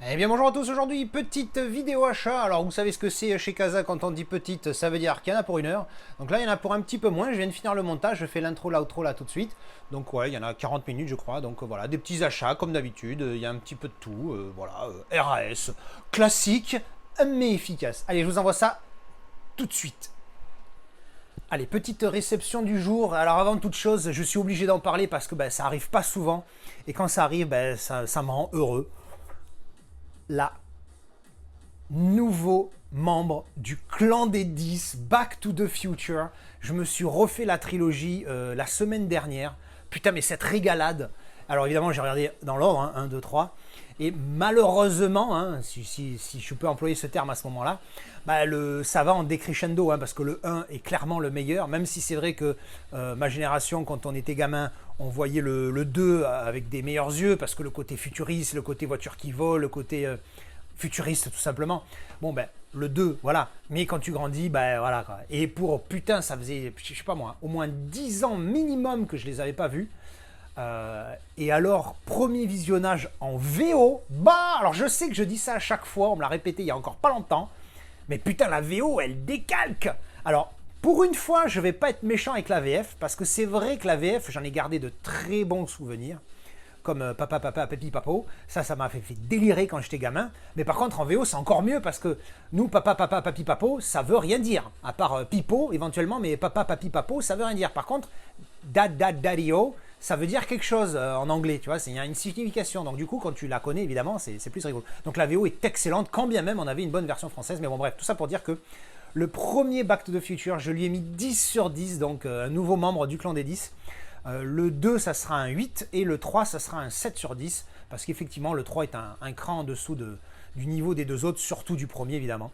Eh bien bonjour à tous, aujourd'hui petite vidéo achat. Alors vous savez ce que c'est chez Casa quand on dit petite, ça veut dire qu'il y en a pour 1 heure. Donc là il y en a pour un petit peu moins, je viens de finir le montage, je fais l'intro, l'outro là tout de suite. Donc ouais, il y en a 40 minutes je crois, donc voilà, des petits achats comme d'habitude, il y a un petit peu de tout, voilà, RAS, classique mais efficace. Allez, je vous envoie ça tout de suite. Allez, petite réception du jour. Alors avant toute chose, je suis obligé d'en parler parce que ça arrive pas souvent. Et quand ça arrive, ça me rend heureux. La nouveau membre du clan des 10, Back to the Future. Je me suis refait la trilogie la semaine dernière. Putain, mais cette régalade. Alors évidemment, j'ai regardé dans l'ordre, 1, 2, 3. Et malheureusement, si je peux employer ce terme à ce moment-là, ça va en décrescendo, parce que le 1 est clairement le meilleur, même si c'est vrai que ma génération, quand on était gamin, on voyait le 2 avec des meilleurs yeux, parce que le côté futuriste, le côté voiture qui vole, le côté futuriste tout simplement. Bon le 2, voilà. Mais quand tu grandis, voilà quoi. Et putain, ça faisait, je sais pas moi, au moins 10 ans minimum que je les avais pas vus. Et alors, premier visionnage en VO, alors je sais que je dis ça à chaque fois, on me l'a répété il y a encore pas longtemps, mais putain, la VO, elle décalque. Alors, pour une fois, je vais pas être méchant avec la VF, parce que c'est vrai que la VF, j'en ai gardé de très bons souvenirs, comme Papa, Papa, Papi, Papo. Ça m'a fait délirer quand j'étais gamin. Mais par contre, en VO, c'est encore mieux parce que nous, Papa, Papa, Papi, Papo, ça veut rien dire. À part Pipo, éventuellement, mais Papa, Papi, Papo, ça veut rien dire. Par contre, Dad, Dad, Daddy-O, ça veut dire quelque chose en anglais, tu vois. Il y a une signification. Donc, du coup, quand tu la connais, évidemment, c'est plus rigolo. Donc, la VO est excellente, quand bien même on avait une bonne version française. Mais bon, bref, tout ça pour dire que le premier Back to the Future, je lui ai mis 10 sur 10, donc un nouveau membre du clan des 10. Le 2, ça sera un 8 et le 3, ça sera un 7 sur 10 parce qu'effectivement, le 3 est un cran en dessous du niveau des deux autres, surtout du premier évidemment.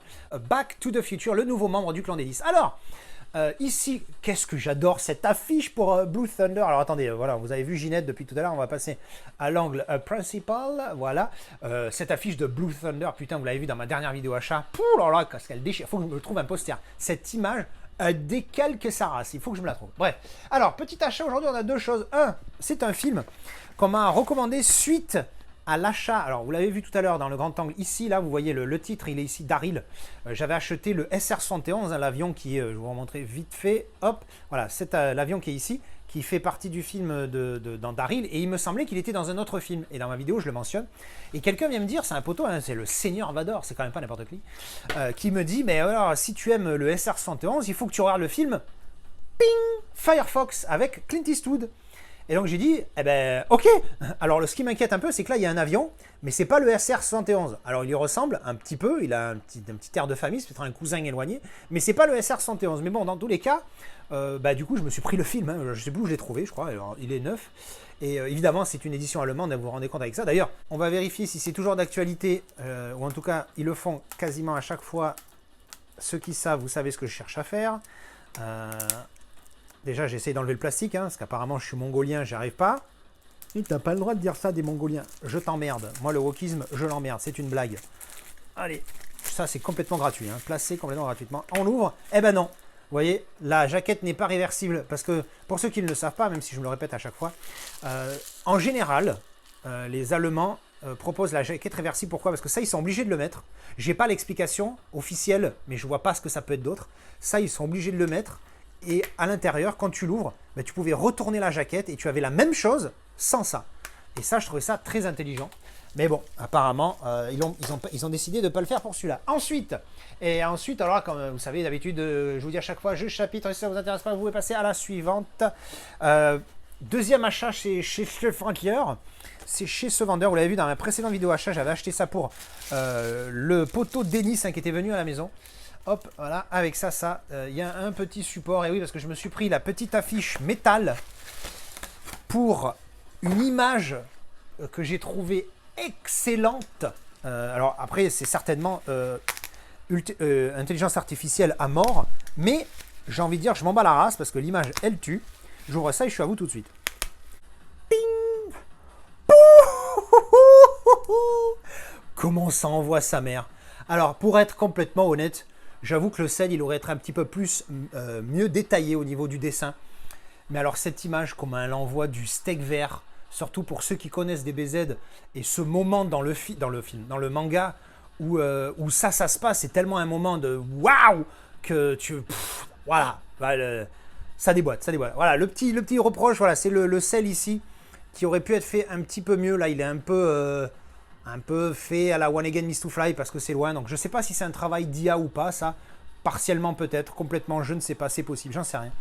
Back to the Future, le nouveau membre du clan des 10. Alors, ici, qu'est-ce que j'adore cette affiche pour Blue Thunder. Alors attendez, voilà, vous avez vu Ginette depuis tout à l'heure, on va passer à l'angle principal. Voilà, cette affiche de Blue Thunder, putain, vous l'avez vu dans ma dernière vidéo achat. Pouh là là, qu'est-ce qu'elle déchire. Faut que je me trouve un poster. Cette image décalque sa race, il faut que je me la trouve. Bref, alors, petit achat aujourd'hui, on a deux choses. Un, c'est un film qu'on m'a recommandé suite à l'achat. Alors, vous l'avez vu tout à l'heure dans le grand angle. Ici, là, vous voyez le titre, il est ici, Daryl. J'avais acheté le SR-71, l'avion qui est, je vais vous remontrer vite fait. Hop, voilà, c'est l'avion qui est ici, qui fait partie du film dans Daryl. Et il me semblait qu'il était dans un autre film. Et dans ma vidéo, je le mentionne. Et quelqu'un vient me dire, c'est un poteau, c'est le Seigneur Vador, c'est quand même pas n'importe qui me dit, mais alors, si tu aimes le SR-71, il faut que tu regardes le film Ping Firefox avec Clint Eastwood. Et donc j'ai dit, ok. Alors ce qui m'inquiète un peu, c'est que là il y a un avion, mais c'est pas le SR-71. Alors il lui ressemble un petit peu, il a un petit air de famille, c'est peut-être un cousin éloigné, mais c'est pas le SR-71. Mais bon, dans tous les cas, du coup je me suis pris le film, je sais plus où je l'ai trouvé, je crois, alors, il est neuf. Et évidemment c'est une édition allemande, vous vous rendez compte avec ça. D'ailleurs, on va vérifier si c'est toujours d'actualité, ou en tout cas ils le font quasiment à chaque fois. Ceux qui savent, vous savez ce que je cherche à faire. Déjà, j'essaye d'enlever le plastique, parce qu'apparemment, je suis mongolien, j'y arrive pas. Et t'as pas le droit de dire ça des mongoliens. Je t'emmerde. Moi, le wokisme, je l'emmerde. C'est une blague. Allez, ça, c'est complètement gratuit. Placé complètement gratuitement. On l'ouvre. Eh ben non. Vous voyez, la jaquette n'est pas réversible. Parce que, pour ceux qui ne le savent pas, même si je me le répète à chaque fois, en général, les Allemands proposent la jaquette réversible. Pourquoi? Parce que ça, ils sont obligés de le mettre. J'ai pas l'explication officielle, mais je vois pas ce que ça peut être d'autre. Ça, ils sont obligés de le mettre. Et à l'intérieur, quand tu l'ouvres, tu pouvais retourner la jaquette et tu avais la même chose sans ça. Et ça, je trouvais ça très intelligent. Mais bon, apparemment, ils ont décidé de ne pas le faire pour celui-là. Ensuite, alors comme vous savez, d'habitude, je vous dis à chaque fois, je chapitre, si ça ne vous intéresse pas, vous pouvez passer à la suivante. Deuxième achat chez Frankier. C'est chez ce vendeur, vous l'avez vu dans ma précédente vidéo achat, j'avais acheté ça pour le poteau Denis qui était venu à la maison. Hop, voilà, avec ça, il y a un petit support. Et oui, parce que je me suis pris la petite affiche métal pour une image que j'ai trouvée excellente. Alors après, c'est certainement intelligence artificielle à mort. Mais j'ai envie de dire, je m'en bats la race parce que l'image, elle tue. J'ouvre ça et je suis à vous tout de suite. Ping! Comment ça envoie sa mère? Alors, pour être complètement honnête, j'avoue que le scène, il aurait été un petit peu plus mieux détaillé au niveau du dessin. Mais alors cette image, comment elle envoie du steak vert, surtout pour ceux qui connaissent DBZ et ce moment dans le manga où ça se passe, c'est tellement un moment de waouh que voilà, ça déboîte, ça déboîte. Voilà, le petit reproche, voilà, c'est le sel ici qui aurait pu être fait un petit peu mieux. Là, il est un peu fait à la One Again Miss to Fly parce que c'est loin. Donc, je sais pas si c'est un travail d'IA ou pas, ça. Partiellement peut-être, complètement, je ne sais pas, c'est possible, j'en sais rien.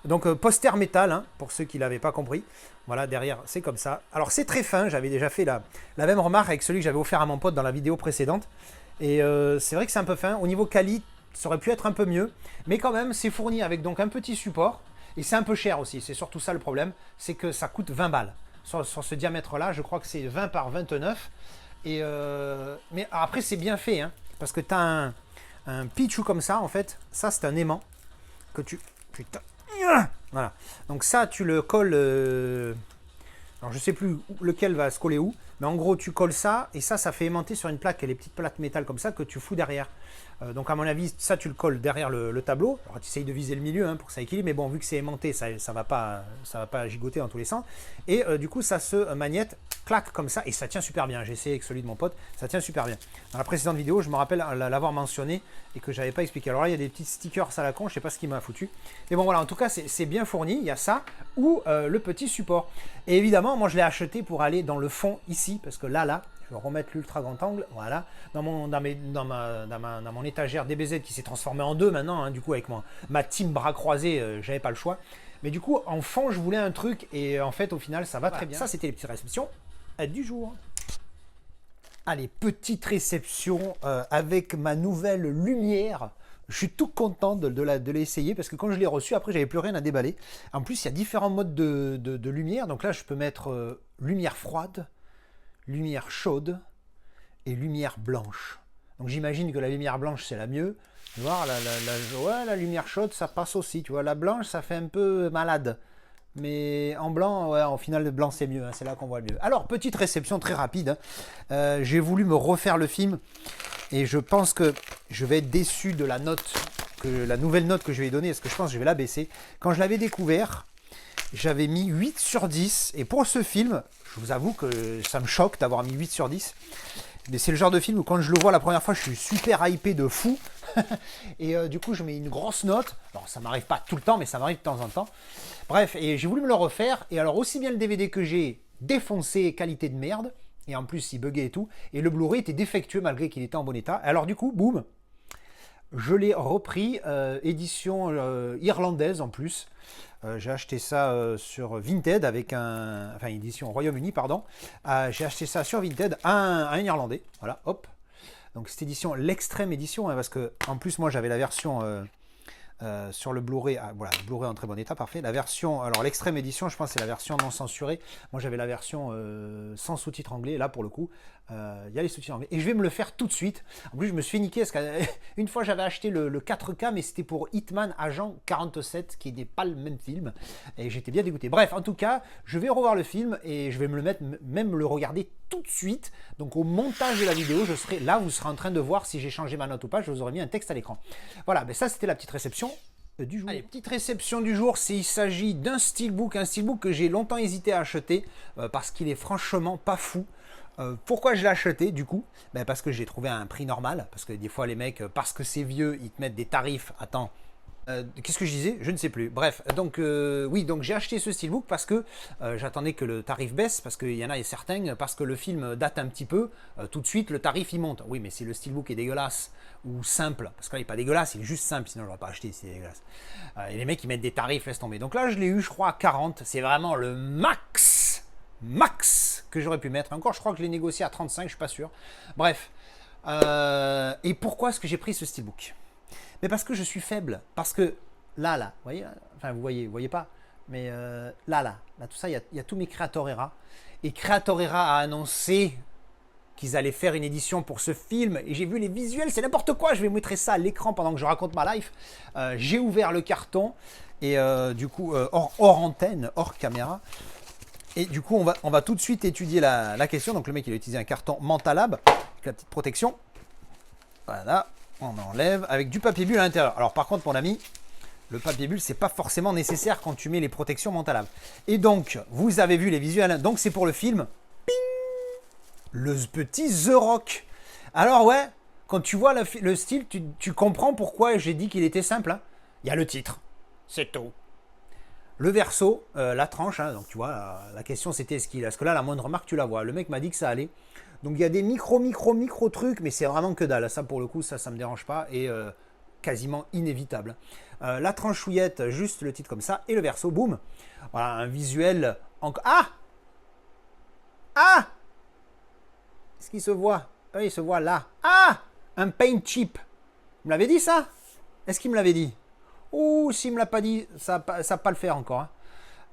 Donc, poster métal, hein, pour ceux qui ne l'avaient pas compris. Voilà, derrière, c'est comme ça. Alors, c'est très fin, j'avais déjà fait la même remarque avec celui que j'avais offert à mon pote dans la vidéo précédente. Et c'est vrai que c'est un peu fin. Au niveau quali, ça aurait pu être un peu mieux. Mais quand même, c'est fourni avec donc un petit support. Et c'est un peu cher aussi, c'est surtout ça le problème. C'est que ça coûte 20 balles. Sur ce diamètre-là, je crois que c'est 20 par 29. Mais après, c'est bien fait, hein, parce que tu as un pitchou comme ça, en fait. Ça, c'est un aimant que tu... Putain. Voilà. Donc ça, tu le colles... alors, je sais plus lequel va se coller où. Mais en gros, tu colles ça, et ça fait aimanter sur une plaque, les petites plaques métal comme ça, que tu fous derrière. Donc à mon avis, ça tu le colles derrière le tableau. Alors tu essayes de viser le milieu, hein, pour que ça équilibre, mais bon, vu que c'est aimanté, ça va pas gigoter dans tous les sens. Et du coup, ça se magnète, claque comme ça, et ça tient super bien. J'ai essayé avec celui de mon pote, ça tient super bien. Dans la précédente vidéo, je me rappelle l'avoir mentionné et que j'avais pas expliqué. Alors là, il y a des petits stickers à la con, je sais pas ce qui m'a foutu. Mais bon, voilà, en tout cas, c'est bien fourni. Il y a ça ou le petit support. Et évidemment, moi, je l'ai acheté pour aller dans le fond ici, parce que là, je vais remettre l'ultra grand angle, voilà, dans mon étagère DBZ qui s'est transformée en deux maintenant, hein, du coup avec ma team bras croisés, j'avais pas le choix. Mais du coup, en fond, je voulais un truc et en fait, au final, ça va très bien. Ça, c'était les petites réceptions du jour. Allez, petite réception avec ma nouvelle lumière. Je suis tout content de l'essayer parce que quand je l'ai reçu, après, j'avais plus rien à déballer. En plus, il y a différents modes de lumière. Donc là, je peux mettre lumière froide, lumière chaude et lumière blanche. Donc j'imagine que la lumière blanche c'est la mieux. Tu vois, la lumière chaude ça passe aussi. Tu vois, la blanche ça fait un peu malade. Mais en blanc, ouais, en final le blanc c'est mieux. Hein, c'est là qu'on voit le mieux. Alors petite réception très rapide. Hein. J'ai voulu me refaire le film et je pense que je vais être déçu de la nouvelle note que je vais lui donner. Parce que je pense que je vais la baisser. Quand je l'avais découvert, j'avais mis 8 sur 10. Et pour ce film, je vous avoue que ça me choque d'avoir mis 8 sur 10. Mais c'est le genre de film où quand je le vois la première fois, je suis super hypé de fou. Et du coup, je mets une grosse note. Alors, ça m'arrive pas tout le temps, mais ça m'arrive de temps en temps. Bref, et j'ai voulu me le refaire. Et alors, aussi bien le DVD que j'ai défoncé, qualité de merde. Et en plus, il buguait et tout. Et le Blu-ray était défectueux malgré qu'il était en bon état. Alors du coup, boum, je l'ai repris, édition irlandaise en plus. J'ai acheté ça sur Vinted avec enfin édition Royaume-Uni, pardon. J'ai acheté ça sur Vinted à un Irlandais. Voilà, hop. Donc cette édition, l'extrême édition, hein, parce que en plus moi j'avais la version sur le Blu-ray. Voilà, le Blu-ray en très bon état, parfait. La version, alors l'extrême édition, je pense que c'est la version non censurée. Moi j'avais la version sans sous-titres anglais. Là pour le coup, il y a les sous-titres anglais. Et je vais me le faire tout de suite. En plus je me suis niqué parce qu'une fois j'avais acheté le 4K, mais c'était pour Hitman Agent 47, qui n'est pas le même film. Et j'étais bien dégoûté. Bref, en tout cas, je vais revoir le film et je vais me le mettre, même le regarder tout de suite. Donc au montage de la vidéo, je serai là, vous serez en train de voir si j'ai changé ma note ou pas. Je vous aurais mis un texte à l'écran. Voilà, mais ça c'était la petite réception du jour. Allez, petite réception du jour, il s'agit d'un steelbook, que j'ai longtemps hésité à acheter parce qu'il est franchement pas fou. Pourquoi je l'ai acheté du coup? Parce que j'ai trouvé à un prix normal, parce que des fois les mecs, parce que c'est vieux, ils te mettent des tarifs. Attends, qu'est-ce que je disais? Je ne sais plus. Bref, donc oui, donc j'ai acheté ce steelbook parce que j'attendais que le tarif baisse, parce qu'il y en a certains, parce que le film date un petit peu, tout de suite le tarif il monte. Oui, mais si le steelbook est dégueulasse ou simple, parce que là il n'est pas dégueulasse, il est juste simple, sinon je ne l'aurais pas acheté si c'est dégueulasse. Et les mecs ils mettent des tarifs, laisse tomber. Donc là je l'ai eu, je crois, à 40. C'est vraiment le max que j'aurais pu mettre. Encore, je crois que je l'ai négocié à 35, je suis pas sûr. Bref. Et pourquoi est-ce que j'ai pris ce steelbook? Mais parce que je suis faible. Parce que là, vous voyez, enfin vous voyez pas, mais là, tout ça, il y a tous mes Creatorera. Et Creatorera a annoncé qu'ils allaient faire une édition pour ce film. Et j'ai vu les visuels, c'est n'importe quoi. Je vais montrer ça à l'écran pendant que je raconte ma life. J'ai ouvert le carton et du coup, hors antenne, hors caméra. Et du coup, on va tout de suite étudier la question. Donc le mec, il a utilisé un carton Mentalab avec la petite protection. Voilà, on enlève avec du papier bulle à l'intérieur. Alors par contre, mon ami, Le papier bulle, c'est pas forcément nécessaire quand tu mets les protections mentales. Et donc, vous avez vu les visuels. Donc, c'est pour le film. Ping, le petit The Rock. Alors, ouais, quand tu vois le style, tu comprends pourquoi j'ai dit qu'il était simple. Hein. Il y a le titre. C'est tout. Le verso, la tranche. Hein, donc, tu vois, la question c'était est-ce qu'il. Parce que là, la moindre remarque, tu la vois. Le mec m'a dit que ça allait. Donc, il y a des micro trucs, mais c'est vraiment que dalle. Ça, pour le coup, ça me dérange pas. Et quasiment inévitable. La tranchouillette, juste le titre comme ça, et le verso, boum. Voilà, un visuel en... Ah Est-ce qu'il se voit? Oui, il se voit là. Ah Un paint chip. Vous me l'avez dit, ça? Est-ce qu'il me l'avait dit? Ouh, s'il me l'a pas dit, ça va pas le faire encore. Hein.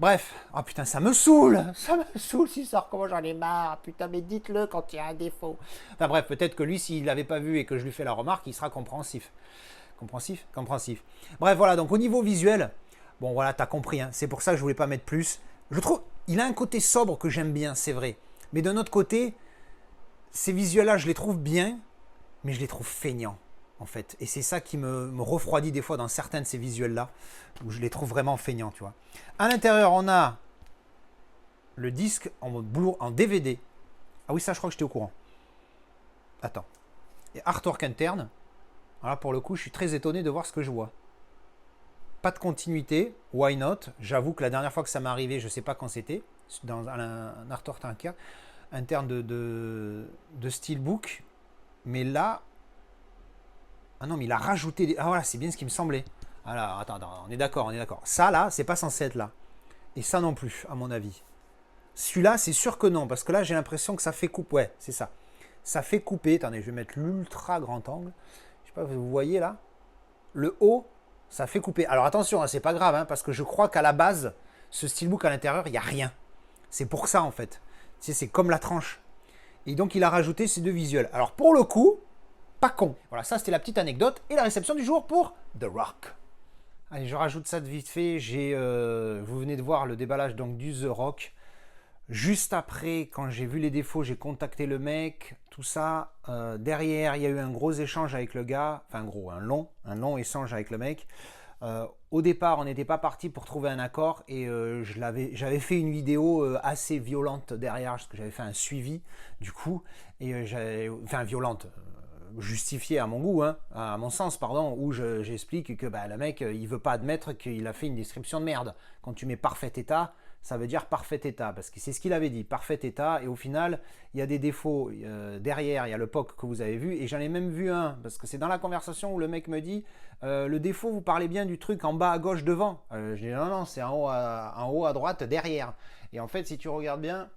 Bref. Oh putain, ça me saoule. Ça me saoule si ça recommence, j'en ai marre. Putain, mais dites-le quand il y a un défaut. Enfin bref, peut-être que lui, s'il l'avait pas vu et que je lui fais la remarque, il sera compréhensif. Compréhensif. Bref, voilà, donc au niveau visuel, bon voilà, t'as compris, hein, c'est pour ça que je voulais pas mettre plus. Je trouve, il a un côté sobre que j'aime bien, c'est vrai. Mais d'un autre côté, ces visuels-là, je les trouve bien, mais je les trouve feignants, en fait. Et c'est ça qui me refroidit des fois dans certains de ces visuels-là, où je les trouve vraiment feignants, tu vois. À l'intérieur, on a le disque en DVD. Ah oui, ça, je crois que j'étais au courant. Attends. Et artwork interne. Voilà, pour le coup, je suis très étonné de voir ce que je vois. Pas de continuité, why not? J'avoue que la dernière fois que ça m'est arrivé, je ne sais pas quand c'était, dans un artwork interne de Steelbook. Mais là... Ah non, mais il a rajouté... Ah voilà, c'est bien ce qui me semblait. Alors, attends, on est d'accord. Ça, là, c'est pas censé être là. Et ça non plus, à mon avis. Celui-là, c'est sûr que non, parce que là, j'ai l'impression que ça fait coupe. Ouais, c'est ça. Ça fait couper. Attendez, je vais mettre l'ultra grand angle. Je sais pas, vous voyez là, le haut, ça fait couper. Alors attention, hein, c'est pas grave, hein, parce que je crois qu'à la base, ce steelbook à l'intérieur, il n'y a rien. C'est pour ça en fait. Tu sais, c'est comme la tranche. Et donc il a rajouté ces deux visuels. Alors pour le coup, pas con. Voilà, ça c'était la petite anecdote et la réception du jour pour The Rock. Allez, je rajoute ça de vite fait. Vous venez de voir le déballage donc du The Rock. Juste après, quand j'ai vu les défauts, j'ai contacté le mec, tout ça. Derrière, il y a eu un gros échange avec le gars, enfin un long échange avec le mec. Au départ, on n'était pas parti pour trouver un accord et j'avais fait une vidéo assez violente derrière, parce que j'avais fait un suivi du coup, et violente, justifiée à mon goût, hein, à mon sens, pardon, où j'explique que le mec, il veut pas admettre qu'il a fait une description de merde. Quand tu mets parfait état, ça veut dire parfait état, parce que c'est ce qu'il avait dit, parfait état, et au final, il y a des défauts derrière, il y a le POC que vous avez vu, et j'en ai même vu un, parce que c'est dans la conversation où le mec me dit, le défaut, vous parlez bien du truc en bas à gauche devant. Je dis non, c'est en haut à droite derrière. Et en fait, si tu regardes bien,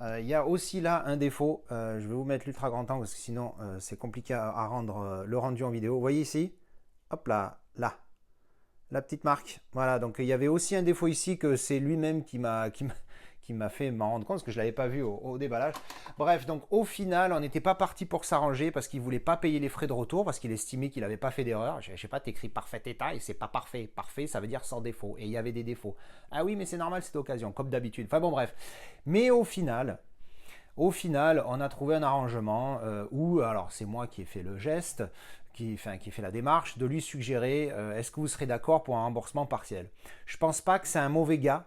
il y a aussi là un défaut, je vais vous mettre l'ultra grand angle, parce que sinon, c'est compliqué à rendre le rendu en vidéo. Vous voyez ici, hop là, la petite marque, voilà, donc il y avait aussi un défaut ici que c'est lui-même qui m'a fait m'en rendre compte parce que je ne l'avais pas vu au déballage. Bref, donc au final, on n'était pas parti pour s'arranger parce qu'il ne voulait pas payer les frais de retour parce qu'il estimait qu'il n'avait pas fait d'erreur. Je ne sais pas, tu écris parfait état et c'est pas parfait. Parfait, ça veut dire sans défaut. Et il y avait des défauts. Ah oui, mais c'est normal, c'est occasion, comme d'habitude. Enfin bon, bref. Mais au final, on a trouvé un arrangement où, alors c'est moi qui ai fait le geste, qui fait la démarche, de lui suggérer est-ce que vous serez d'accord pour un remboursement partiel. Je pense pas que c'est un mauvais gars,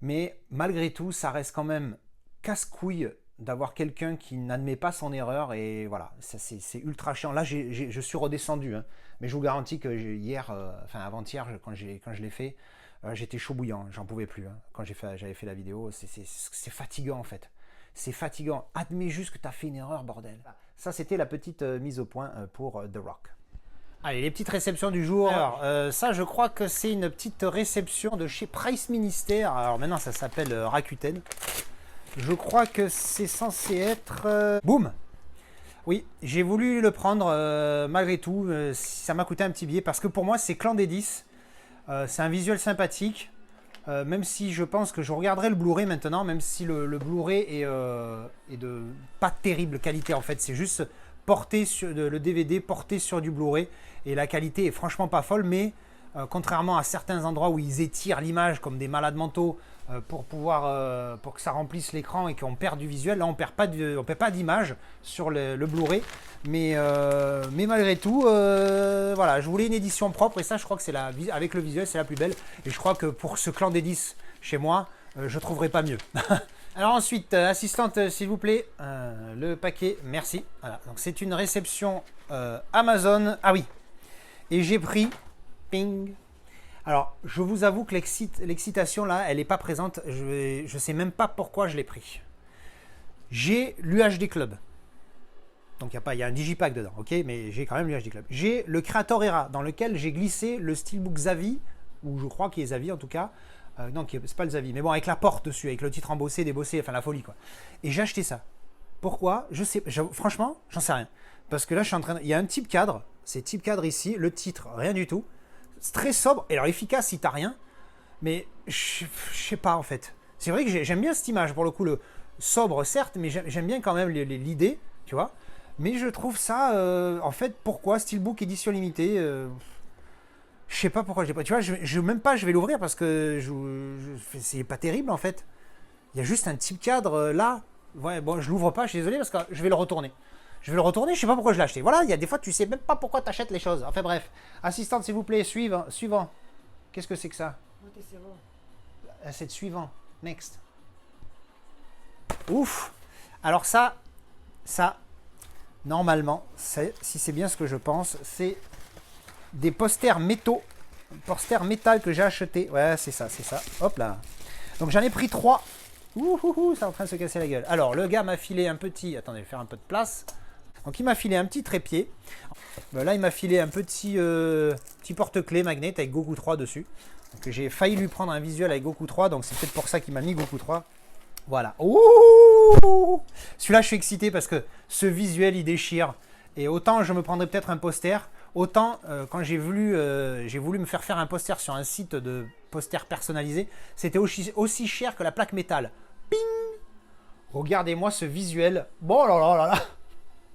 mais malgré tout, ça reste quand même casse-couille d'avoir quelqu'un qui n'admet pas son erreur et voilà, c'est ultra chiant. Là, je suis redescendu, hein, mais je vous garantis que hier, avant-hier, quand je l'ai fait, j'étais chaud bouillant, j'en pouvais plus. Hein, quand j'avais fait la vidéo, c'est fatigant en fait. C'est fatigant. Admets juste que tu as fait une erreur, bordel. Ça, c'était la petite mise au point pour The Rock. Allez, les petites réceptions du jour. Alors, ça, je crois que c'est une petite réception de chez Price Minister. Alors maintenant, ça s'appelle Rakuten. Je crois que c'est censé être... Boum! Oui, j'ai voulu le prendre malgré tout. Ça m'a coûté un petit billet parce que pour moi, c'est Clan des 10. C'est un visuel sympathique. Même si je pense que je regarderai le Blu-ray maintenant, même si le Blu-ray est de pas terrible qualité en fait, c'est juste porté sur le DVD porté sur du Blu-ray et la qualité est franchement pas folle, mais contrairement à certains endroits où ils étirent l'image comme des malades mentaux pour que ça remplisse l'écran et qu'on perd du visuel. Là, on perd pas d'image sur le Blu-ray, mais malgré tout, voilà, je voulais une édition propre et ça, je crois que c'est avec le visuel, c'est la plus belle. Et je crois que pour ce clan des 10 chez moi, je trouverai pas mieux. Alors ensuite, assistante, s'il vous plaît, le paquet, merci. Voilà, donc c'est une réception Amazon. Ah oui, et j'ai pris, ping. Alors, je vous avoue que l'excitation là, elle n'est pas présente. Je ne sais même pas pourquoi je l'ai pris. J'ai l'UHD Club. Donc, il y a un digipack dedans, ok, mais j'ai quand même l'UHD Club. J'ai le Creator Era, dans lequel j'ai glissé le Steelbook Xavi, ou je crois qu'il est Xavi en tout cas. Non, c'est pas le Xavi, mais bon, avec la porte dessus, avec le titre embossé, débossé, enfin la folie quoi. Et j'ai acheté ça. Pourquoi? Franchement, j'en sais rien. Parce que là, il y a un type cadre, c'est type cadre ici, le titre, rien du tout. C'est très sobre, et alors efficace si t'as rien, mais je sais pas en fait. C'est vrai que j'aime bien cette image, pour le coup, le sobre certes, mais j'aime bien quand même l'idée, tu vois. Mais je trouve ça, en fait, pourquoi Steelbook édition limitée je sais pas pourquoi je l'ai pas. Tu vois, même pas, je vais l'ouvrir parce que c'est pas terrible en fait. Il y a juste un type cadre là. Ouais, bon, je l'ouvre pas, je suis désolé parce que je vais le retourner. Je sais pas pourquoi je l'ai acheté. Voilà, il y a des fois, tu sais même pas pourquoi tu achètes les choses. Enfin bref. Assistante, s'il vous plaît, suivant. Qu'est-ce que c'est que ça? C'est de suivant. Next. Ouf. Alors ça, normalement, si c'est bien ce que je pense, c'est des posters métal que j'ai acheté. Ouais, c'est ça. Hop là. Donc j'en ai pris 3. Ouh, c'est en train de se casser la gueule. Alors, le gars m'a filé un petit... Attendez, je vais faire un peu de place. Donc, il m'a filé un petit trépied. Là, il m'a filé un petit porte-clés magnet avec Goku 3 dessus. Donc, j'ai failli lui prendre un visuel avec Goku 3. Donc, c'est peut-être pour ça qu'il m'a mis Goku 3. Voilà. Ouh, celui-là, je suis excité parce que ce visuel, il déchire. Et autant je me prendrais peut-être un poster, autant quand j'ai voulu me faire un poster sur un site de posters personnalisés, c'était aussi cher que la plaque métal. Ping! Regardez-moi ce visuel. Bon là.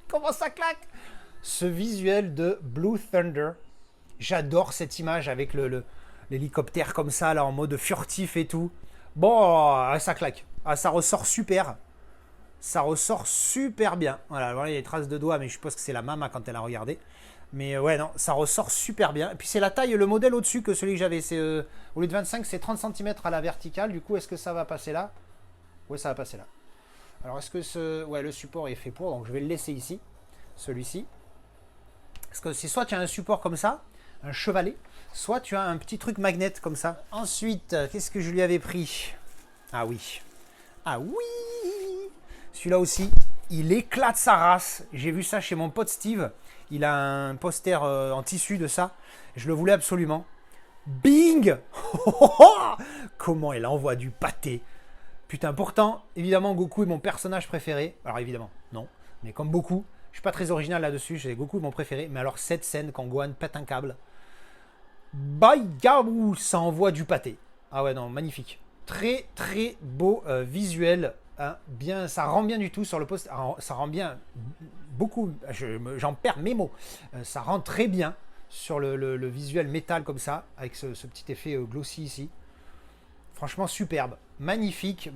Comment ça claque? Ce visuel de Blue Thunder. J'adore cette image avec l'hélicoptère comme ça, là, en mode furtif et tout. Bon, ça claque. Ah, ça ressort super. Ça ressort super bien. Voilà, il y a des traces de doigts, mais je suppose que c'est la maman quand elle a regardé. Mais ouais, non, ça ressort super bien. Et puis c'est la taille, le modèle au-dessus que celui que j'avais. Au lieu de 25, c'est 30 cm à la verticale. Du coup, est-ce que ça va passer là? Oui, ça va passer là. Alors, est-ce que le support est fait pour? Donc, je vais le laisser ici, celui-ci. Parce que c'est soit tu as un support comme ça, un chevalet, soit tu as un petit truc magnet comme ça. Ensuite, qu'est-ce que je lui avais pris? Ah oui. Celui-là aussi, il éclate sa race. J'ai vu ça chez mon pote Steve. Il a un poster en tissu de ça. Je le voulais absolument. Bing! Comment elle envoie du pâté. Putain, pourtant, évidemment, Goku est mon personnage préféré. Alors évidemment, non. Mais comme beaucoup, je suis pas très original là-dessus. Goku est mon préféré. Mais alors cette scène, quand Gohan pète un câble, Baïgabou, ça envoie du pâté. Ah ouais, non, magnifique. Très, très beau visuel. Hein, bien, ça rend bien du tout sur le poster. Ça rend bien beaucoup. J'en perds mes mots. Ça rend très bien sur le visuel métal comme ça, avec ce petit effet glossy ici. Franchement, superbe. Magnifique.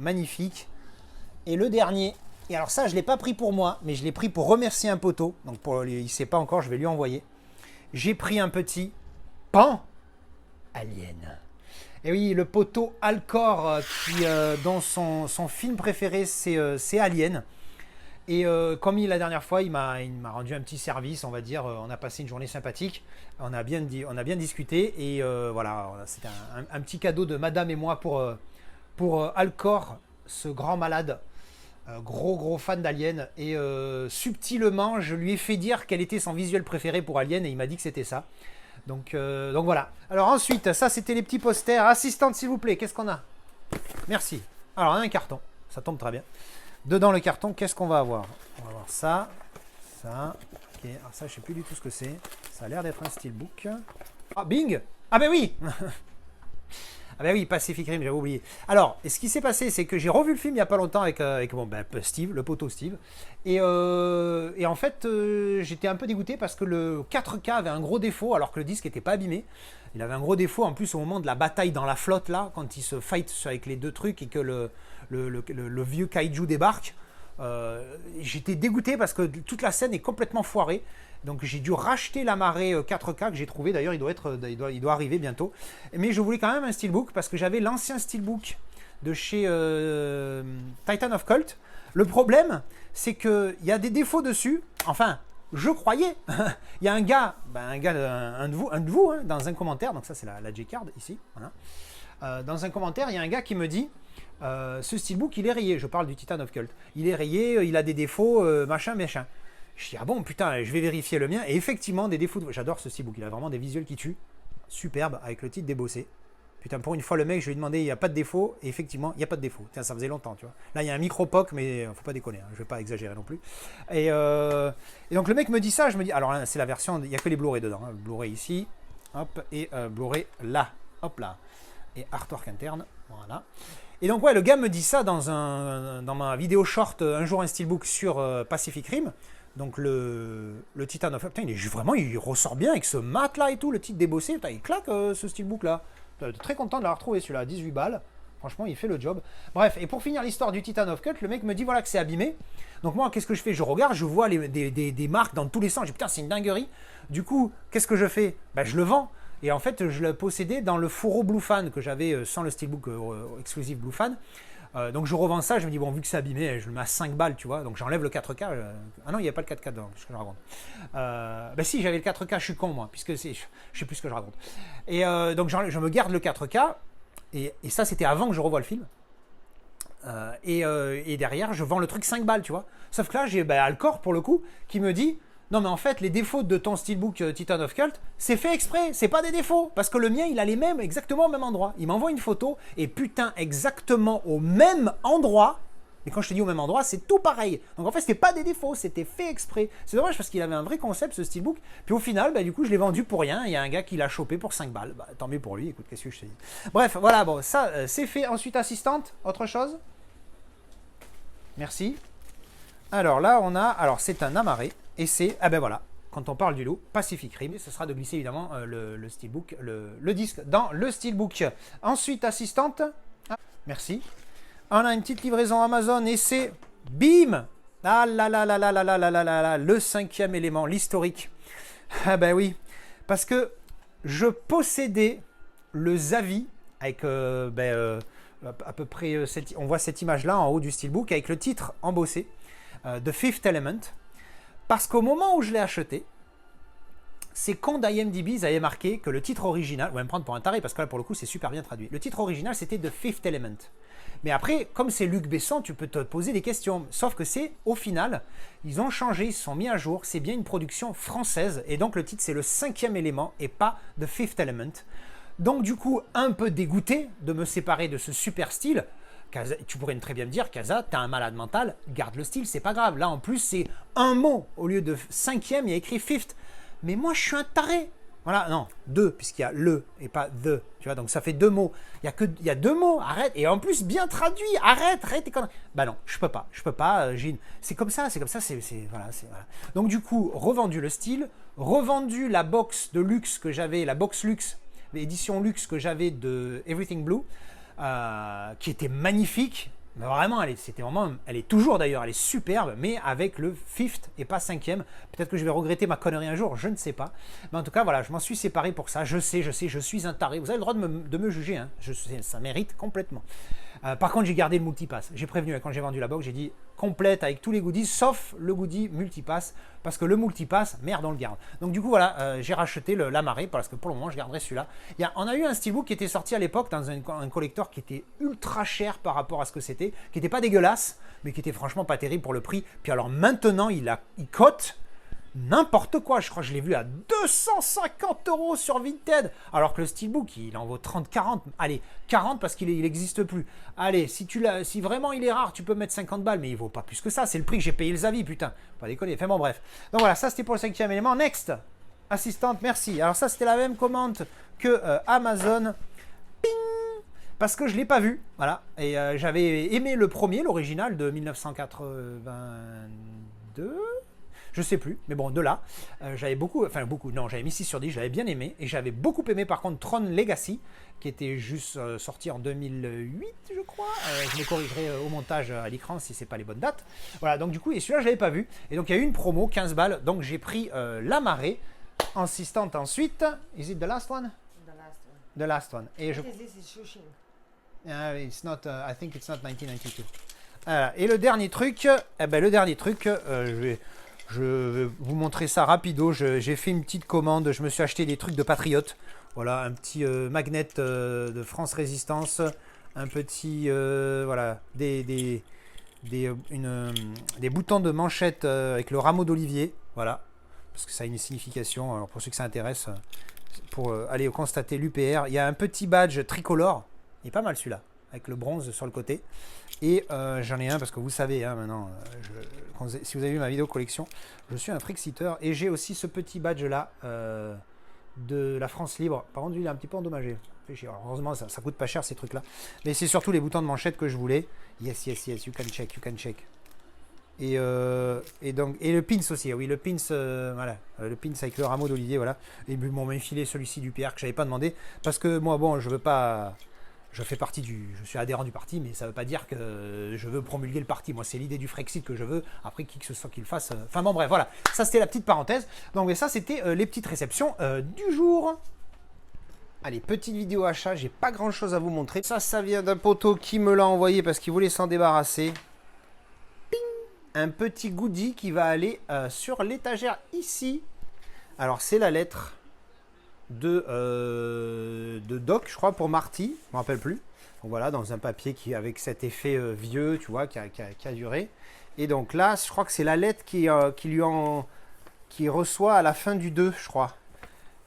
Et le dernier, et alors ça, je ne l'ai pas pris pour moi, mais je l'ai pris pour remercier un poteau. Donc, il ne sait pas encore, je vais lui envoyer. J'ai pris un petit pan alien. Et oui, le poteau Alcor, dont son film préféré, c'est Alien. Et comme la dernière fois, il m'a rendu un petit service, on va dire. On a passé une journée sympathique. On a bien discuté. Et voilà, c'était un petit cadeau de madame et moi pour Alcor, ce grand malade. Gros fan d'Alien. Et subtilement, je lui ai fait dire quel était son visuel préféré pour Alien. Et il m'a dit que c'était ça. Donc voilà. Alors ensuite, ça c'était les petits posters. Assistante s'il vous plaît, qu'est-ce qu'on a? Merci. Alors on a un carton, ça tombe très bien. Dedans le carton, qu'est-ce qu'on va avoir? On va avoir ça. Ok, alors ça je sais plus du tout ce que c'est. Ça a l'air d'être un steelbook. Ah bing! Ah ben oui. Ah ben oui, Pacific Rim, j'avais oublié. Alors, ce qui s'est passé, c'est que j'ai revu le film il n'y a pas longtemps avec, Steve, le poteau Steve. Et en fait, j'étais un peu dégoûté parce que le 4K avait un gros défaut, alors que le disque n'était pas abîmé. Il avait un gros défaut en plus au moment de la bataille dans la flotte, là, quand il se fight avec les deux trucs et que le vieux kaiju débarque. J'étais dégoûté parce que toute la scène est complètement foirée. Donc j'ai dû racheter l'Amaré 4K que j'ai trouvé. D'ailleurs, il doit arriver bientôt. Mais je voulais quand même un steelbook parce que j'avais l'ancien steelbook de chez Titan of Cult. Le problème, c'est qu'il y a des défauts dessus. Enfin, je croyais. Il y a un de vous, hein, dans un commentaire. Donc ça, c'est la J-Card ici. Voilà. Dans un commentaire, il y a un gars qui me dit ce steelbook, il est rayé. Je parle du Titan of Cult. Il est rayé, il a des défauts, machin. Je dis, ah bon, putain, je vais vérifier le mien. Et effectivement, des défauts. J'adore ce steelbook. Il a vraiment des visuels qui tuent. Superbe, avec le titre débossé. Putain, pour une fois, le mec, je lui ai demandé, il n'y a pas de défaut. Et effectivement, il n'y a pas de défaut. Tiens, ça faisait longtemps, tu vois. Là, il y a un micro-poc, mais faut pas déconner. Hein, je vais pas exagérer non plus. Et donc, le mec me dit ça. Je me dis, alors là, c'est la version, il n'y a que les Blu-ray dedans. Hein. Blu-ray ici, hop, et Blu-ray là, hop là. Et artwork interne, voilà. Et donc, ouais, le gars me dit ça dans ma vidéo short, un jour un steelbook sur Pacific Rim. Donc le Titan of... Putain, il ressort bien avec ce mat là et tout, le titre débossé. Putain, il claque ce steelbook là. Très content de l'avoir retrouvé celui-là, 18 balles. Franchement, il fait le job. Bref, et pour finir l'histoire du Titan of Cult, le mec me dit voilà que c'est abîmé. Donc moi, qu'est-ce que je fais? Je regarde, je vois des marques dans tous les sens. Je dis putain, c'est une dinguerie. Du coup, qu'est-ce que je fais? Je le vends. Et en fait, je le possédais dans le fourreau Blue Fan que j'avais sans le steelbook exclusif Blue Fan. Donc je revends ça, je me dis bon vu que c'est abîmé, je le mets à 5 balles, tu vois, donc j'enlève le 4K. Ah non, il n'y a pas le 4K dedans, ce que je raconte. Si, j'avais le 4K, je suis con moi, puisque je sais plus ce que je raconte. Et donc je me garde le 4K, et ça c'était avant que je revoie le film. Et derrière, je vends le truc 5 balles, tu vois. Sauf que là, j'ai Alcor pour le coup, qui me dit non mais en fait les défauts de ton steelbook Titan of Cult, c'est fait exprès, c'est pas des défauts, parce que le mien il a les mêmes, exactement au même endroit. Il m'envoie une photo et putain exactement au même endroit. Et quand je te dis au même endroit, c'est tout pareil. Donc en fait c'était pas des défauts, c'était fait exprès. C'est dommage parce qu'il avait un vrai concept ce steelbook. Puis au final, du coup je l'ai vendu pour rien. Il y a un gars qui l'a chopé pour 5 balles. Tant mieux pour lui, écoute, qu'est-ce que je te dis. Bref, voilà, bon, ça c'est fait. Ensuite assistante, autre chose. Merci. Alors là on a, alors c'est un amarré. Et c'est, voilà, quand on parle du loup, Pacific Rim, ce sera de glisser évidemment le steelbook, le disque dans le steelbook. Ensuite, assistante, merci. On a une petite livraison Amazon et c'est, bim, ah là là là là là là là là là, le 5e élément, l'historique. Ah ben oui, parce que je possédais le Zavi avec à peu près, on voit cette image-là en haut du steelbook avec le titre embossé, The Fifth Element. Parce qu'au moment où je l'ai acheté, ces cons d'IMDb, ils avaient marqué que le titre original, on va me prendre pour un taré parce que là pour le coup c'est super bien traduit. Le titre original c'était The Fifth Element. Mais après, comme c'est Luc Besson, tu peux te poser des questions. Sauf que c'est, au final, ils ont changé, ils se sont mis à jour. C'est bien une production française. Et donc le titre c'est le 5e élément et pas The Fifth Element. Donc du coup, un peu dégoûté de me séparer de ce super style. Tu pourrais très bien me dire, Casa, t'as un malade mental, garde le style, c'est pas grave. Là, en plus, c'est un mot. Au lieu de 5e, il y a écrit fifth. Mais moi, je suis un taré. Voilà, non, 2, puisqu'il y a le et pas the. Tu vois, donc ça fait 2 mots. Il y a 2 mots, arrête. Et en plus, bien traduit, arrête tes conneries. Non, je peux pas, Gine. C'est comme ça, voilà. Donc du coup, revendu le style, revendu la box de luxe que j'avais, la box luxe, l'édition luxe que j'avais de Everything Blue. Qui était magnifique, mais vraiment, elle est toujours d'ailleurs, elle est superbe, mais avec le fifth et pas 5e. Peut-être que je vais regretter ma connerie un jour, je ne sais pas. Mais en tout cas, voilà, je m'en suis séparé pour ça. Je sais, je suis un taré. Vous avez le droit de me juger, hein. Ça mérite complètement. Par contre, j'ai gardé le multipass. J'ai prévenu, quand j'ai vendu la box, j'ai dit complète avec tous les goodies, sauf le goodie multipass, parce que le multipass, merde, on le garde. Donc du coup, voilà, j'ai racheté l'Amaré, parce que pour le moment, je garderai celui-là. On a eu un steelbook qui était sorti à l'époque dans un collector qui était ultra cher par rapport à ce que c'était, qui n'était pas dégueulasse, mais qui était franchement pas terrible pour le prix. Puis alors maintenant, il cote n'importe quoi. Je crois que je l'ai vu à 250 € sur Vinted. Alors que le steelbook, il en vaut 30, 40. Allez, 40 parce qu'il n'existe plus. Allez, si vraiment il est rare, tu peux mettre 50 balles, mais il vaut pas plus que ça. C'est le prix que j'ai payé le Zavi, putain. Pas déconner. Enfin bon, bref. Donc voilà, ça c'était pour le 5e élément. Next, assistante, merci. Alors ça, c'était la même commande que Amazon. Ping. parce que je ne l'ai pas vu. Voilà. Et j'avais aimé le premier, l'original de 1982. Je sais plus, mais bon, de là, j'avais j'avais mis 6 sur 10, j'avais bien aimé, et j'avais beaucoup aimé par contre Tron Legacy, qui était juste sorti en 2008, je crois. Je me corrigerai au montage à l'écran si c'est pas les bonnes dates. Voilà, donc du coup, et celui-là, je l'avais pas vu, et donc il y a eu une promo, 15 balles, donc j'ai pris La Marée, insistante ensuite. Is it the last one? The last one. The last one. Et je... What is this? Is Shushing. it's not, I think it's not 1992. Et le dernier truc, je vais vous montrer ça rapido. J'ai fait une petite commande. Je me suis acheté des trucs de patriote. Voilà, un petit magnet de France Résistance. Un petit, voilà, des boutons de manchette avec le rameau d'olivier. Voilà, parce que ça a une signification. Alors pour ceux que ça intéresse, pour aller constater l'UPR. Il y a un petit badge tricolore. Il est pas mal celui-là, avec le bronze sur le côté. Et j'en ai un parce que vous savez, hein, maintenant, si vous avez vu ma vidéo collection, je suis un frixiteur. Et j'ai aussi ce petit badge là de la France libre. Par contre, il est un petit peu endommagé. Alors, heureusement, ça coûte pas cher ces trucs là. Mais c'est surtout les boutons de manchette que je voulais. Yes, yes, yes, you can check. Et le pins aussi, oui, le pins, voilà, le pins avec le rameau d'olivier, voilà. Et puis, bon, m'a filé celui-ci du PR que j'avais pas demandé parce que moi, bon, je veux pas. Je suis adhérent du parti, mais ça ne veut pas dire que je veux promulguer le parti. Moi, c'est l'idée du Frexit que je veux. Après, qui que ce soit qu'il fasse. Enfin bon, bref, voilà. Ça, c'était la petite parenthèse. Donc, ça, c'était les petites réceptions du jour. Allez, petite vidéo achat. J'ai pas grand-chose à vous montrer. Ça vient d'un poteau qui me l'a envoyé parce qu'il voulait s'en débarrasser. Ping, un petit goodie qui va aller sur l'étagère ici. Alors, c'est la lettre de Doc, je crois, pour Marty, je me rappelle plus. Donc voilà, dans un papier qui avec cet effet vieux, tu vois, qui a duré. Et donc là, je crois que c'est la lettre qui reçoit à la fin du 2, je crois.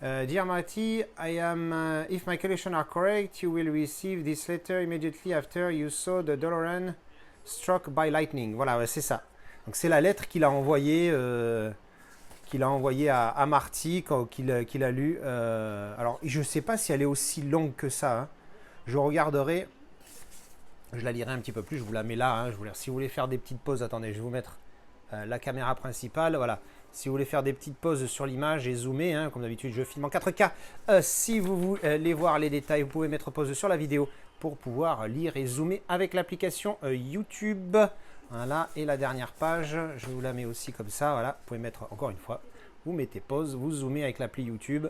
Dear Marty, if my calculations are correct, you will receive this letter immediately after you saw the DeLorean struck by lightning. Voilà, ouais, c'est ça. Donc c'est la lettre qu'il a envoyée. À Marty, qu'il a lu. Alors, je ne sais pas si elle est aussi longue que ça. Hein. Je regarderai. Je la lirai un petit peu plus. Je vous la mets là. Hein. Si vous voulez faire des petites pauses, attendez, je vais vous mettre la caméra principale. Voilà. Si vous voulez faire des petites pauses sur l'image et zoomer, hein, comme d'habitude, je filme en 4K. Si vous voulez voir les détails, vous pouvez mettre pause sur la vidéo pour pouvoir lire et zoomer avec l'application YouTube. Voilà, et la dernière page, je vous la mets aussi comme ça, voilà, vous pouvez mettre encore une fois, vous mettez pause, vous zoomez avec l'appli YouTube,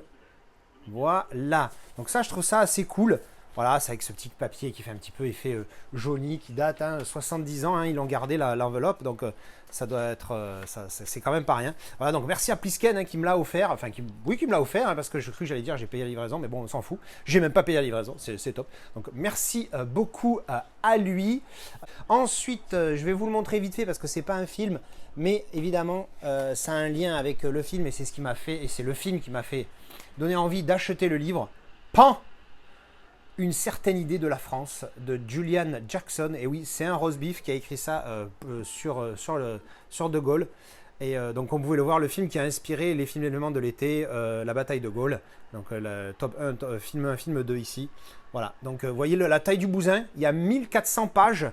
voilà, donc ça je trouve ça assez cool, voilà, c'est avec ce petit papier qui fait un petit peu effet jauni, qui date, hein, 70 ans, hein, ils l'ont gardé l'enveloppe, donc ça doit être, c'est quand même pas rien, voilà, donc merci à Plisken hein, qui me l'a offert, enfin, qui me l'a offert, hein, parce que je crois que j'allais dire j'ai payé la livraison, mais bon, on s'en fout, j'ai même pas payé la livraison, c'est top, donc merci beaucoup à lui. Ensuite, je vais vous le montrer vite fait parce que c'est pas un film, mais évidemment, ça a un lien avec le film et c'est ce qui m'a fait, et c'est le film qui m'a fait donner envie d'acheter le livre. Pan! Une certaine idée de la France de Julian Jackson. Et oui, c'est un roast beef qui a écrit ça sur De Gaulle. Et donc, on pouvait le voir, le film qui a inspiré les films éléments de l'été, la bataille de Gaulle. Donc, le top 1, film 2 ici. Voilà. Donc, vous voyez la taille du bousin. Il y a 1400 pages.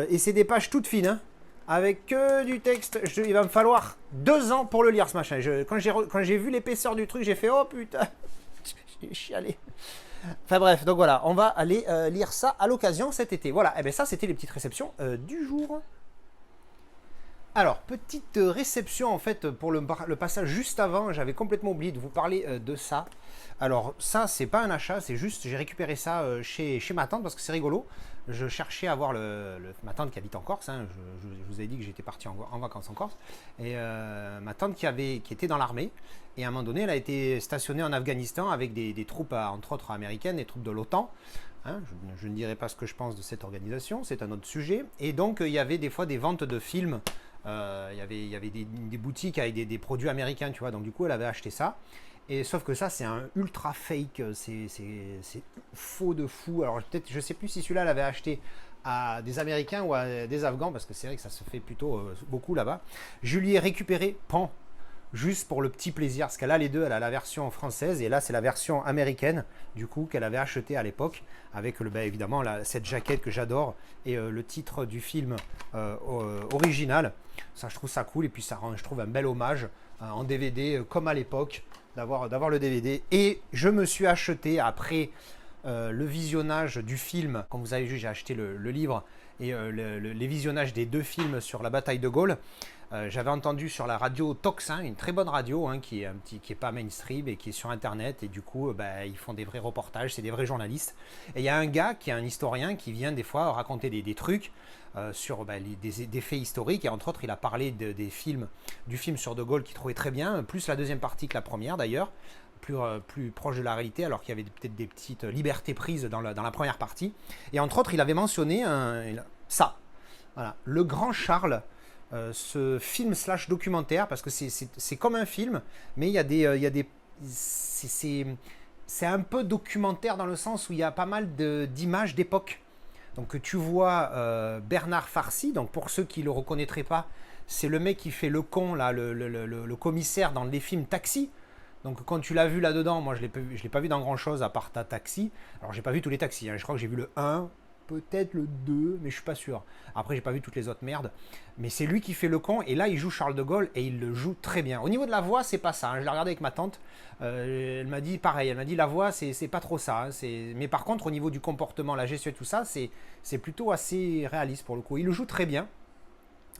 Et c'est des pages toutes fines. Hein, avec que du texte. Il va me falloir 2 ans pour le lire, ce machin. Quand j'ai vu l'épaisseur du truc, j'ai fait « Oh putain !» J'ai chialé. Enfin bref, donc voilà, on va aller lire ça à l'occasion cet été. Voilà, et bien ça c'était les petites réceptions du jour. Alors, petite réception en fait pour le passage juste avant, j'avais complètement oublié de vous parler de ça. Alors ça, c'est pas un achat, c'est juste, j'ai récupéré ça chez ma tante parce que c'est rigolo. Je cherchais à voir ma tante qui habite en Corse, hein, je vous ai dit que j'étais parti en vacances en Corse, et ma tante qui était dans l'armée, et à un moment donné, elle a été stationnée en Afghanistan avec des troupes, entre autres américaines, des troupes de l'OTAN. Hein, je ne dirai pas ce que je pense de cette organisation, c'est un autre sujet. Et donc, il y avait des fois des ventes de films, il y avait des boutiques avec des produits américains, tu vois, donc du coup, elle avait acheté ça. Et sauf que ça, c'est un ultra fake, c'est faux de fou. Alors peut-être, je sais plus si celui-là l'avait acheté à des Américains ou à des Afghans, parce que c'est vrai que ça se fait plutôt beaucoup là-bas. Je lui ai récupéré, pan, juste pour le petit plaisir, parce qu'elle a les deux, elle a la version française et là c'est la version américaine, du coup, qu'elle avait acheté à l'époque, avec évidemment cette jaquette que j'adore et le titre du film original. Ça, je trouve ça cool et puis ça rend, je trouve, un bel hommage en DVD comme à l'époque d'avoir le DVD. Et je me suis acheté après le visionnage du film, comme vous avez vu, j'ai acheté le livre et les visionnages des 2 films sur la bataille de Gaulle. J'avais entendu sur la radio Toxin, une très bonne radio qui est pas mainstream et qui est sur internet, et du coup ils font des vrais reportages, c'est des vrais journalistes. Et il y a un gars qui est un historien qui vient des fois raconter des trucs sur des faits historiques, et entre autres il a parlé du film sur De Gaulle qu'il trouvait très bien, plus la deuxième partie que la première d'ailleurs, plus proche de la réalité, alors qu'il y avait peut-être des petites libertés prises dans la première partie. Et entre autres il avait mentionné ça, voilà, Le Grand Charles. Ce film slash documentaire, parce que c'est comme un film, mais il y a des c'est un peu documentaire dans le sens où il y a pas mal d'images d'époque. Donc tu vois Bernard Farcy, donc pour ceux qui ne le reconnaîtraient pas, c'est le mec qui fait le con, là, le commissaire dans les films Taxi. Donc quand tu l'as vu là-dedans, moi je l'ai pas vu dans grand chose à part Taxi. Alors j'ai pas vu tous les taxis, hein. Je crois que j'ai vu le 1, peut-être le 2, mais je suis pas sûr. Après, j'ai pas vu toutes les autres merdes. Mais c'est lui qui fait le con, et là, il joue Charles de Gaulle, et il le joue très bien. Au niveau de la voix, c'est pas ça, hein. Je l'ai regardé avec ma tante. Elle m'a dit pareil, elle m'a dit la voix, c'est pas trop ça, hein. Mais par contre, au niveau du comportement, la gestion et tout ça, c'est plutôt assez réaliste pour le coup. Il le joue très bien.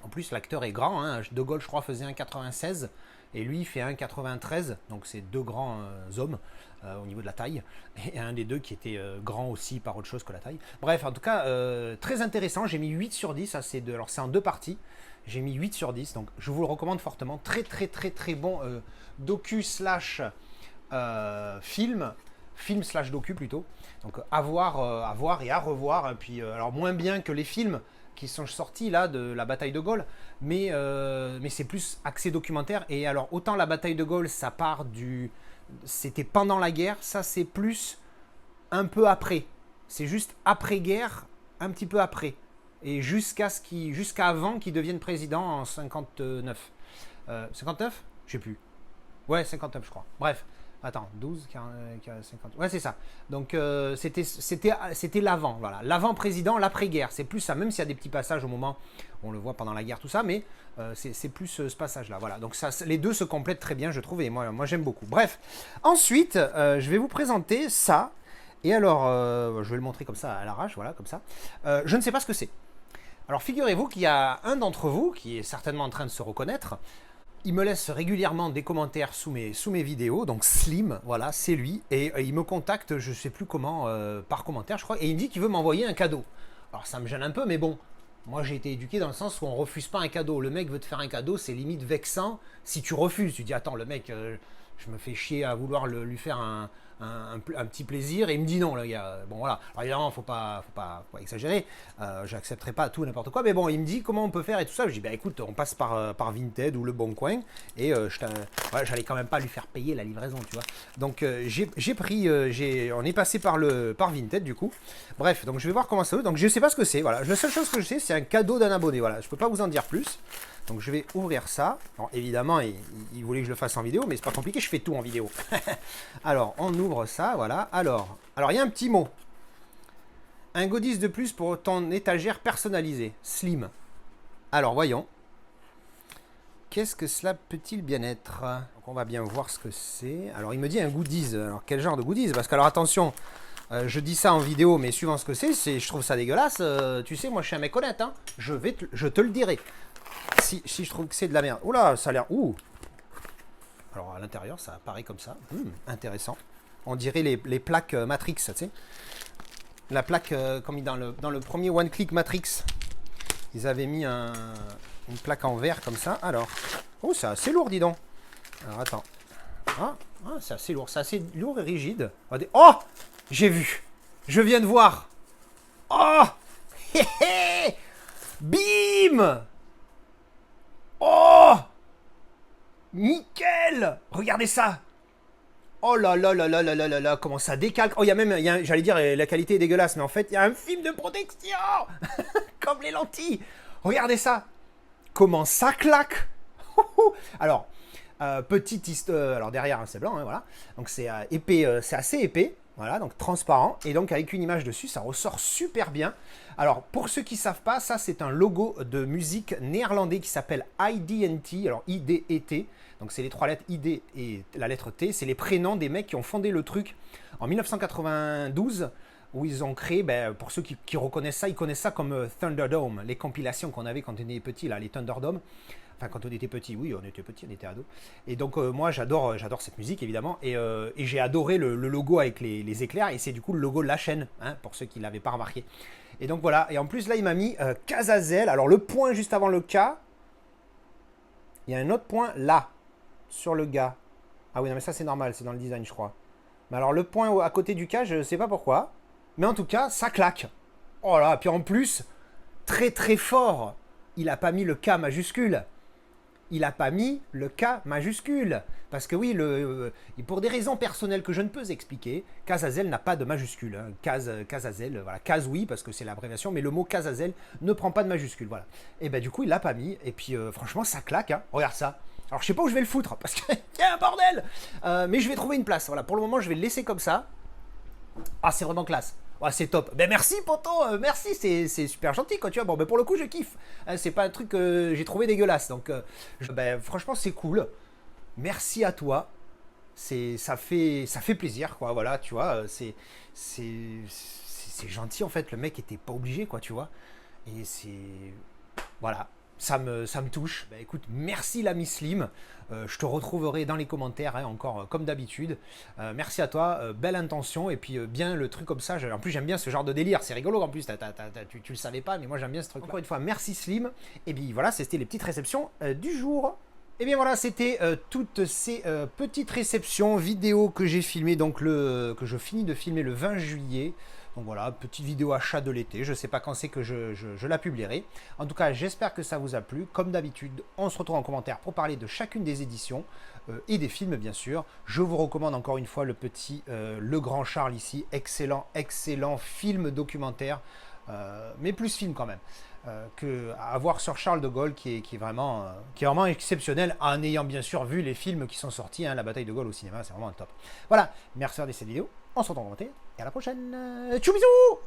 En plus, l'acteur est grand, hein. De Gaulle, je crois, faisait 1,96 et lui, il fait 1,93. Donc, c'est 2 grands hommes au niveau de la taille. Et un des 2 qui était grand aussi par autre chose que la taille. Bref, en tout cas, très intéressant. J'ai mis 8 sur 10. Alors, c'est en 2 parties. J'ai mis 8 sur 10. Donc, je vous le recommande fortement. Très, très, très, très bon docu slash film. Film slash docu plutôt. Donc, à voir et à revoir. Et puis, alors, moins bien que les films qui sont sortis là de la bataille de Gaulle, mais c'est plus axé documentaire. Et alors autant la bataille de Gaulle, ça part c'était pendant la guerre, ça c'est plus un peu après. C'est juste après-guerre, un petit peu après, et jusqu'à avant qu'il devienne président en 59. 59 ? Je sais plus. Ouais, 59 je crois. Bref. Attends, 12, 40, 50. Ouais, c'est ça. Donc, c'était l'avant. Voilà. L'avant-président, l'après-guerre. C'est plus ça, même s'il y a des petits passages au moment où on le voit pendant la guerre, tout ça, mais c'est plus ce passage-là. Voilà. Donc, ça, les deux se complètent très bien, je trouve, et moi j'aime beaucoup. Bref. Ensuite, je vais vous présenter ça. Et alors, je vais le montrer comme ça à l'arrache, voilà, comme ça. Je ne sais pas ce que c'est. Alors, figurez-vous qu'il y a un d'entre vous qui est certainement en train de se reconnaître. Il me laisse régulièrement des commentaires sous mes vidéos, donc Slim, voilà, c'est lui, et il me contacte, je ne sais plus comment, par commentaire, je crois, et il me dit qu'il veut m'envoyer un cadeau. Alors ça me gêne un peu, mais bon, moi j'ai été éduqué dans le sens où on ne refuse pas un cadeau. Le mec veut te faire un cadeau, c'est limite vexant si tu refuses. Tu dis, attends, le mec, je me fais chier à vouloir lui faire un petit plaisir, et il me dit non, là, gars. Bon, voilà. Alors évidemment, faut pas exagérer. J'accepterai pas tout n'importe quoi, mais bon, il me dit comment on peut faire et tout ça. Je dis, bah écoute, on passe par Vinted ou Le Bon Coin, et j'allais quand même pas lui faire payer la livraison, tu vois. Donc on est passé par Vinted du coup. Bref, donc je vais voir comment ça va. Donc je sais pas ce que c'est. Voilà, la seule chose que je sais, c'est un cadeau d'un abonné. Voilà, je peux pas vous en dire plus. Donc je vais ouvrir ça. Alors évidemment, il voulait que je le fasse en vidéo, mais c'est pas compliqué, je fais tout en vidéo. Alors, on ouvre ça, voilà. Alors il y a un petit mot. Un goodies de plus pour ton étagère personnalisée. Slim. Alors, voyons. Qu'est-ce que cela peut-il bien être? Donc, on va bien voir ce que c'est. Alors, il me dit un goodies. Alors, quel genre de goodies? Parce que, alors, attention, je dis ça en vidéo, mais suivant ce que c'est, je trouve ça dégueulasse. Tu sais, moi, je suis un mec honnête, hein. Je te le dirai. Si je trouve que c'est de la merde. Oula, ça a l'air... Ouh. Alors, à l'intérieur, ça apparaît comme ça. Intéressant. On dirait les plaques Matrix, tu sais. La plaque, comme dans le premier One Click Matrix. Ils avaient mis une plaque en verre comme ça. Alors, oh, c'est assez lourd, dis donc. Alors, attends. C'est assez lourd. C'est assez lourd et rigide. Oh, j'ai vu. Je viens de voir. Oh, hé hé. Bim. Oh, nickel. Regardez ça. Oh là là là là là là là là, comment ça décalque. Oh, j'allais dire, la qualité est dégueulasse, mais en fait, il y a un film de protection. Comme les lentilles. Regardez ça. Comment ça claque. Alors, Petite histoire, alors derrière hein, c'est blanc, hein, voilà. Donc c'est épais, c'est assez épais, voilà, donc transparent. Et donc avec une image dessus, ça ressort super bien. Alors pour ceux qui ne savent pas, ça c'est un logo de musique néerlandais qui s'appelle IDT, alors I-D-E-T. Donc c'est les 3 lettres ID et la lettre T, c'est les prénoms des mecs qui ont fondé le truc en 1992 où ils ont créé, ben, pour ceux qui reconnaissent ça, ils connaissent ça comme Thunderdome, les compilations qu'on avait quand on était petit, là, les Thunderdome. Enfin, quand on était petit, oui, on était petit, on était ado. Et donc, moi, j'adore cette musique, évidemment. Et j'ai adoré le logo avec les éclairs. Et c'est du coup le logo de la chaîne, hein, pour ceux qui ne l'avaient pas remarqué. Et donc, voilà. Et en plus, là, il m'a mis Casazel. Alors, le point juste avant le K, il y a un autre point là, sur le gars. Ah oui, non, mais ça, c'est normal. C'est dans le design, je crois. Mais alors, le point à côté du K, je ne sais pas pourquoi. Mais en tout cas, ça claque. Oh là, puis en plus, très très fort, il n'a pas mis le K majuscule. Il n'a pas mis le K majuscule. Parce que oui, pour des raisons personnelles que je ne peux expliquer, Casazel n'a pas de majuscule. Hein. Casazel, voilà. Caz oui, parce que c'est l'abréviation, mais le mot Casazel ne prend pas de majuscule. Voilà. Et ben du coup, il l'a pas mis. Et puis franchement, ça claque. Hein. Regarde ça. Alors je sais pas où je vais le foutre, parce qu'il y a un bordel. Mais je vais trouver une place. Voilà. Pour le moment, je vais le laisser comme ça. Ah, c'est vraiment classe. Ouais, c'est top. Ben merci poto, merci, c'est super gentil quoi, tu vois. Bon, ben pour le coup, je kiffe. C'est pas un truc que j'ai trouvé dégueulasse. Donc, ben, franchement, c'est cool. Merci à toi. Ça fait plaisir quoi. Voilà, tu vois. C'est gentil en fait. Le mec était pas obligé quoi, tu vois. Et c'est voilà. Ça me touche. Bah, écoute, merci l'ami Slim. Je te retrouverai dans les commentaires, hein, encore comme d'habitude. Merci à toi, belle intention. Et puis bien le truc comme ça. En plus, j'aime bien ce genre de délire. C'est rigolo en plus. Tu le savais pas, mais moi j'aime bien ce truc. Encore une fois, merci Slim. Et puis voilà, c'était les petites réceptions du jour. Et bien voilà, c'était toutes ces petites réceptions vidéo que j'ai filmées, donc que je finis de filmer le 20 juillet. Donc voilà, petite vidéo achat de l'été. Je ne sais pas quand c'est que je la publierai. En tout cas, j'espère que ça vous a plu. Comme d'habitude, on se retrouve en commentaire pour parler de chacune des éditions et des films, bien sûr. Je vous recommande encore une fois le petit Le Grand Charles ici. Excellent, excellent film documentaire. Mais plus film quand même. À voir sur Charles de Gaulle qui est vraiment exceptionnel en ayant bien sûr vu les films qui sont sortis, hein, la bataille de Gaulle au cinéma, c'est vraiment un top. Voilà, merci d'avoir regardé cette vidéo, on se retrouve en commentaire et à la prochaine. Tchou bisous.